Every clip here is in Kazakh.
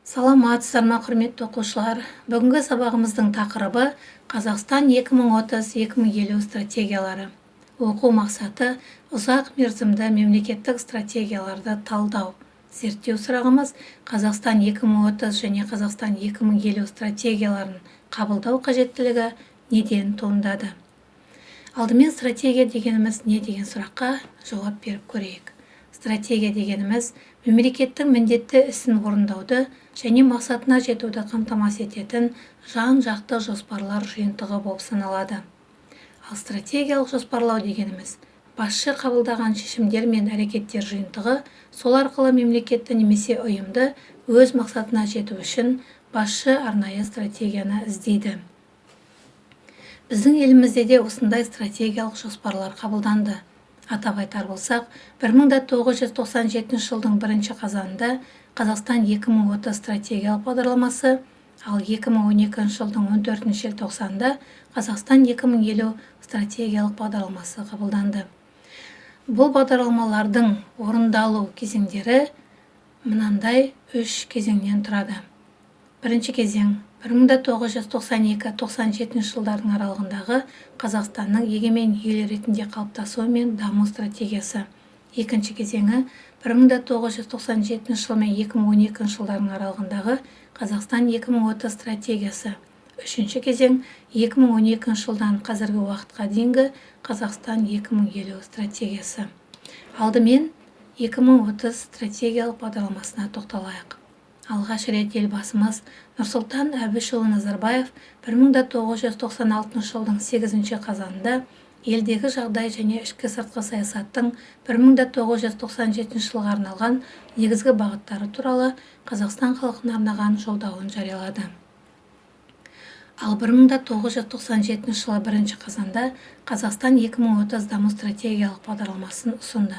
Саламатсыздар ма, құрметті оқушылар? Бүгінгі сабағымыздың тақырыбы Қазақстан 2030-2050 стратегиялары. Оқу мақсаты ұзақ мерзімді мемлекеттік стратегияларды талдау. Зерттеу сұрағымыз Қазақстан 2030 және Қазақстан 2050 стратегияларын қабылдау қажеттілігі неден туындады? Алдымен стратегия дегеніміз не деген сұраққа жауап беріп көрейік. Стратегия дегеніміз мемлекеттің міндетті ісін орындауды және мақсатына жетуді қамтамасыз ететін жан-жақты жоспарлар жиынтығы болып саналады. Ал стратегиялық жоспарлау дегеніміз басшы қабылдаған шешімдер мен әрекеттер жиынтығы, сол арқылы мемлекетті немесе ұйымды өз мақсатына жету үшін басшы арнайы стратегияны іздейді. Біздің елімізде де осындай стратегиялық жоспарлар қабылданды. Атап айтар болсақ, 1997 жылдың 1 қазанында Қазақстан 2030 стратегиялық бағдарламасы, ал 2012 жылдың 14 желтоқсанында Қазақстан 2050 стратегиялық бағдарламасы қабылданды. Бұл бағдарламалардың орындалу кезеңдері мынандай 3 кезеңнен тұрады. Бірінші кезең 1992-97 жылдардың аралығындағы Қазақстанның егемен ел ретінде қалыптасуы мен даму стратегиясы. Екінші кезеңі 1997 жыл мен 2012 жылдардың аралығындағы Қазақстан 2030 стратегиясы. Үшінші кезең 2012 жылдан қазіргі уақытқа дейінгі Қазақстан 2050 стратегиясы. Алдымен 2030 стратегиялық бағдарламасына тоқталайық. Алғаш рет елбасымыз Нұрсұлтан Әбішұлы Назарбаев 1996 жылдың 8 қазанында елдегі жағдай және ішкі сыртқы саясаттың 1997 жылға арналған негізгі бағыттары туралы Қазақстан халқына арнаған жолдауын жариялады. Ал 1997 жылы 1 қазанда Қазақстан 2030 даму стратегиялық бағдарламасын ұсынды.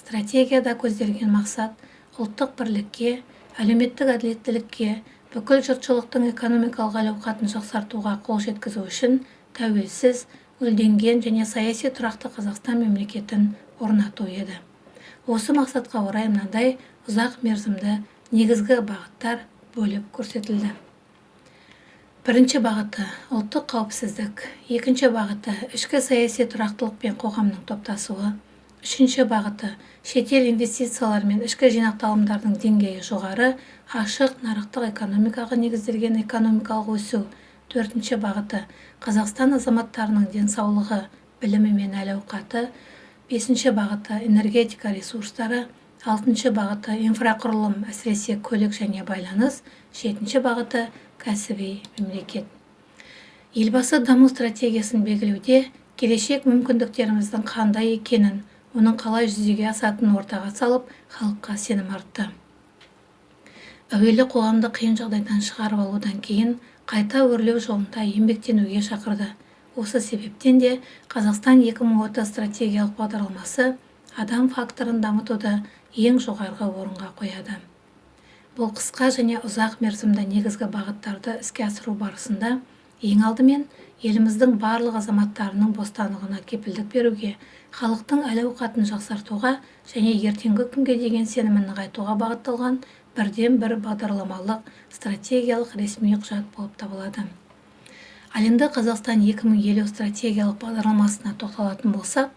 Стратегияда көзделген мақсат ұлттық бірлікке, әлеуметтік әділеттілікке, бүкіл жұртшылықтың экономикалық әл-ауқатын жақсартуға қол жеткізу үшін тәуелсіз, гүлденген және саяси тұрақты Қазақстан мемлекетін орнату еді. Осы мақсатқа орай мынандай ұзақ мерзімді негізгі бағыттар бөліп көрсетілді. Бірінші бағыты ұлттық қауіпсіздік, екінші бағыты ішкі саяси тұрақтылық пен қоғамның топтасуы, үшінші бағыты шетел инвестициялар мен ішкі жинақталымдардың деңгейі жоғары, ашық нарықтық экономикаға негізделген экономикалық өсу, төртінші бағыты Қазақстан азаматтарының денсаулығы, білімі мен әл-ауқаты, бесінші бағыты энергетика ресурстары, алтыншы бағыты инфрақұрылым, әсіресе көлік және байланыс, жетінші бағыты кәсіби мемлекет. Елбасы даму стратегиясын белгілеуде келешек мүмкіндіктеріміздің қандай екенін, оның қалай жүзеге асатынын ортаға салып, халыққа сенім артты. Әуелі қоғамды қиын жағдайдан шығарып алудан кейін қайта өрлеу жолында еңбектенуге шақырды. Осы себептен де Қазақстан 2030 стратегиялық бағдарламасы адам факторын дамытуды ең жоғарғы орынға қояды. Бұл қысқа және ұзақ мерзімді негізгі бағыттарды іске асыру барысында ең алдымен еліміздің барлық азаматтарының бостандығына кепілдік беруге, халықтың әл-ауқатын жақсартуға және ертеңгі күнге деген сенімін нығайтуға бағытталған бірден-бір бағдарламалық стратегиялық ресми құжат болып табылады. Ал енді Қазақстан 2050 стратегиялық бағдарламасына тоқталатын болсақ,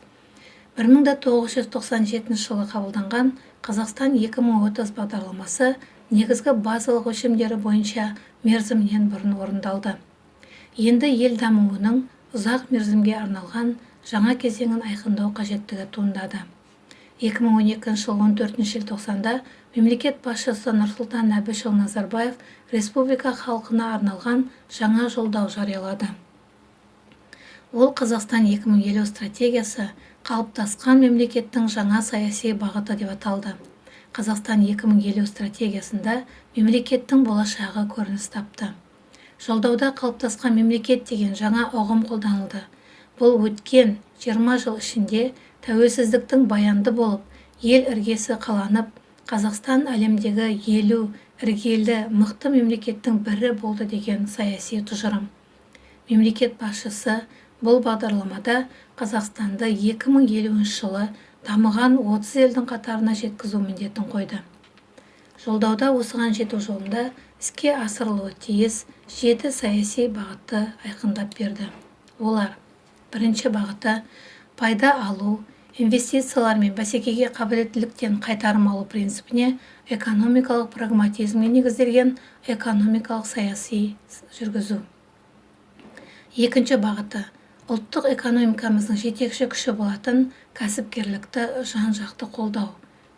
1997 жылы қабылданған Қазақстан 2030 бағдарламасы негізгі базалық өлшемдері бойынша мерзімінен бұрын орындалды. Енді ел дамуының ұзақ мерзімге арналған жаңа кезеңін айқындау қажеттігі туындады. 2012 жыл 14 желтоқсанда мемлекет басшысы Нұрсұлтан Әбішұлы Назарбаев республика халқына арналған жаңа жолдау жариялады. Ол Қазақстан 2050 стратегиясы қалыптасқан мемлекеттің жаңа саяси бағыты деп аталды. Қазақстан 2050 стратегиясында мемлекеттің болашағы көрініс тапты. Жолдауда қалыптасқан мемлекет деген жаңа ұғым қолданылды. Бұл өткен 20 жыл ішінде тәуелсіздіктің баянды болып, ел іргесі қаланып, Қазақстан әлемдегі елу іргелі мықты мемлекеттің бірі болды деген саяси тұжырым. Мемлекет басшысы бұл бағдарламада Қазақстанды 2050 жылы дамыған 30 елдің қатарына жеткізу міндетін қойды. Жолдауда осыған жету жолында іске асырылуы тиіс 7 саяси бағытты айқындап берді. Олар: бірінші бағыты пайда алу, инвестициялар мен бәсекеге қабілеттіліктен қайтарым алу принципіне экономикалық прагматизмге негізделген экономикалық саяси жүргізу. Екінші бағыты ұлттық экономикамыздың жетекші күші болатын кәсіпкерлікті жан-жақты қолдау.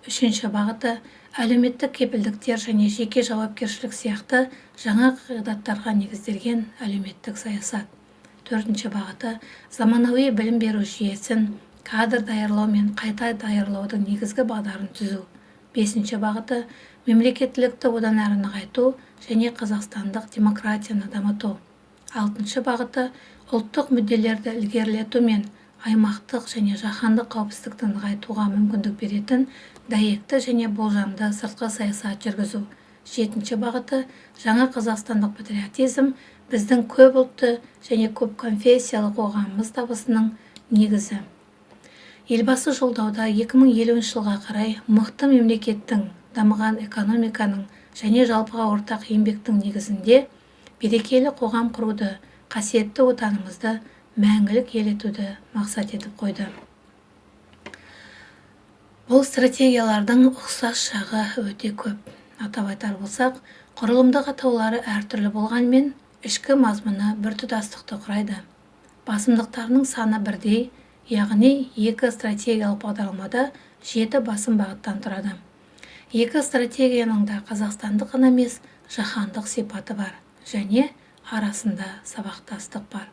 Үшінші бағыты әлеуметтік кепілдіктер және жеке жауапкершілік сияқты жаңа қағидаттарға негізделген әлеуметтік саясат. Төртінші бағыты заманауи білім беру жүйесін, кадр даярлау мен қайта даярлаудың негізгі бағдарын түзу. Бесінші бағыты мемлекеттілікті одан әрі нығайту және қазақстандық демократияны дамыту. Алтыншы бағыты ұлттық мүдделерді ілгерілету мен аймақтық және жаһандық қауіпсіздікті нығайтуға мүмкіндік беретін дәйекті және болжамды сыртқы саясат жүргізу. Жетінші бағыты жаңа қазақстандық патриотизм біздің көп ұлтты және көп конфессиялы қоғамымыз табысының негізі. Елбасы жолдауда 2050 жылға қарай мықты мемлекеттің, дамыған экономиканың және жалпыға ортақ еңбектің негізінде берекелі қоғам құруды, қасиетті отанымызды мәңгілік ел етуді мақсат етіп қойды. Бұл стратегиялардың ұқсас жағы өте көп. Атап айтар болсақ, құрылымдық атаулары әртүрлі болғанмен, ішкі мазмұны біртұтастықты құрайды. Басымдықтарының саны бірдей, яғни 2 стратегиялық бағдарламада 7 басым бағыттан тұрады. 2 стратегияның да қазақстандық ғана емес, жаһандық сипаты бар және арасында сабақтастық бар.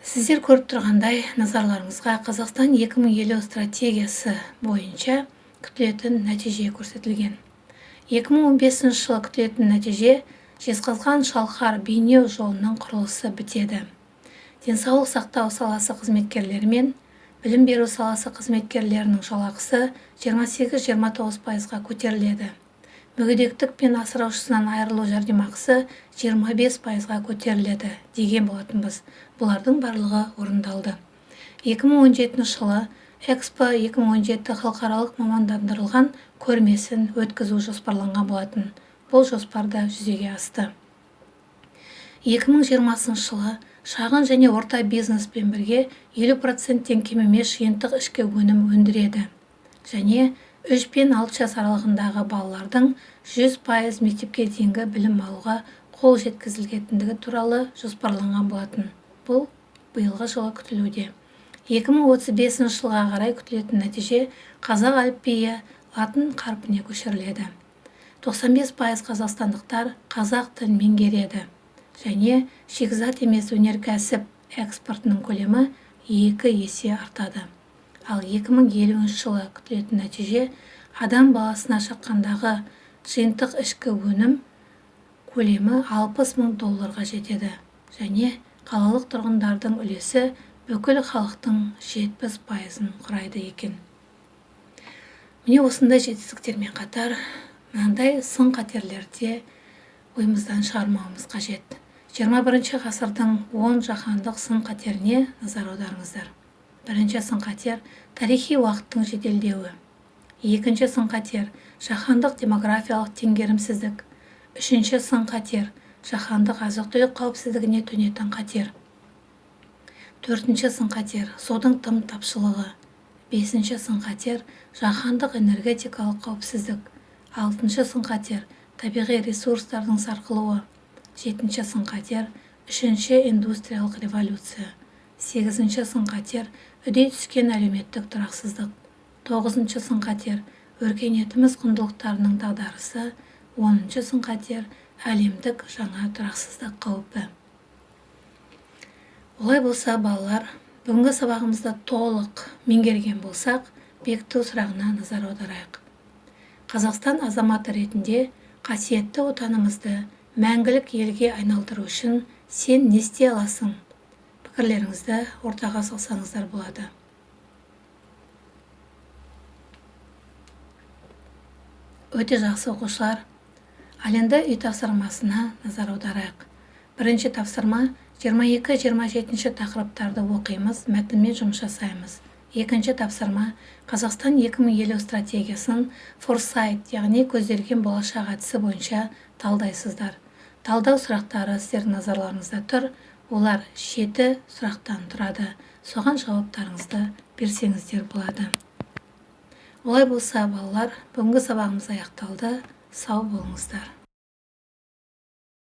Сіздер көріп тұрғандай, назарларыңызға Қазақстан 2050 стратегиясы бойынша күтілетін нәтиже көрсетілген. 2015 жылы күтілетін нәтиже Жезқазған-Шалқар бейнеу жолының құрылысы бітеді. Денсаулық сақтау саласы қызметкерлері мен білім беру саласы қызметкерлерінің жалақысы 28-29%-ға көтеріледі. Мүгедектік пен асыраушысынан айырылу жәрдемақысы 25%-ға көтеріледі деген болатынбыз. Бұлардың барлығы орындалды. 2017 жылы Экспо 2017 халықаралық мамандандырылған көрмесін өткізу жоспарланған болатын. Бұл жоспарда жүзеге асты. 2020 жылы шағын және орта бизнеспен бірге 50%-тен кем емес жиынтық ішкі өнім өндіреді және 3 пен 6 жас аралығындағы балалардың 100% мектепке дейінгі білім алуға қол жеткізілетіндігі туралы жоспарланған болатын. Бұл биылғы жылы күтілуде. 2035 жылға қарай күтілетін нәтиже қазақ әліпбиі латын қарпіне көшіріледі. 95% қазақстандықтар қазақ тілін меңгереді және шикізат емес өнеркәсіп экспортының көлемі 2 есе артады. Ал 2050 жылы күтілетін нәтиже адам баласына шаққандағы жиынтық ішкі өнім көлемі $60.000 жетеді және қалалық тұрғындардың үлесі бүкіл халықтың 70%-ын құрайды екен. Міне осындай жетістіктермен қатар, мынандай сын-қатерлерде ойымыздан шығармауымыз қажет. 21 ғасырдың 10 жаһандық сын-қатеріне назар аударыңыздар. Бірінші сын-қатер тарихи уақыттың жеделдеуі. Екінші сын-қатер жаһандық демографиялық теңгерімсіздік. Үшінші сын-қатер жаһандық азық-түлік қауіпсіздігіне төнетін қатер. Төртінші сын-қатер судың тым тапшылығы. Бесінші сын-қатер жаһандық энергетикалық қауіпсіздік. Алтыншы сын-қатер табиғи ресурстардың сарқылуы. Жетінші сын-қатер үшінші индустриялық революция. Сегізінші сын-қатер үдей түскен әлеуметтік тұрақсыздық. Тоғызыншы сын-қатер өркениетіміз құндылықтарының дағдарысы. Оныншы сын-қатер әлемдік жаңа тұрақсыздық қаупі. Олай болса, балалар, бүгінгі сабағымызда толық меңгерген болсақ, бекіту сұрағына назар аударайық. Қазақстан азаматы ретінде қасиетті отанымызды мәңгілік елге айналдыру үшін сен не істей аласың? Пікірлеріңізді ортаға салсаңыздар болады. Өте жақсы оқушылар, әлемді үй тапсырмасына назар аударайық. Бірінші тапсырма 22-27 тақырыптарды оқимыз, мәтінмен жұмыс жасаймыз. Екінші тапсырма: Қазақстан 2050 стратегиясын форсайт, яғни көзделген болашақ әдісі бойынша талдайсыздар. Талдау сұрақтары сіздердің назарларыңызда тұр. Олар 7 сұрақтан тұрады. Соған жауаптарыңызды берсеңіздер болады. Олай болса, балалар, бүгінгі сабағымыз аяқталды. Сау болыңыздар.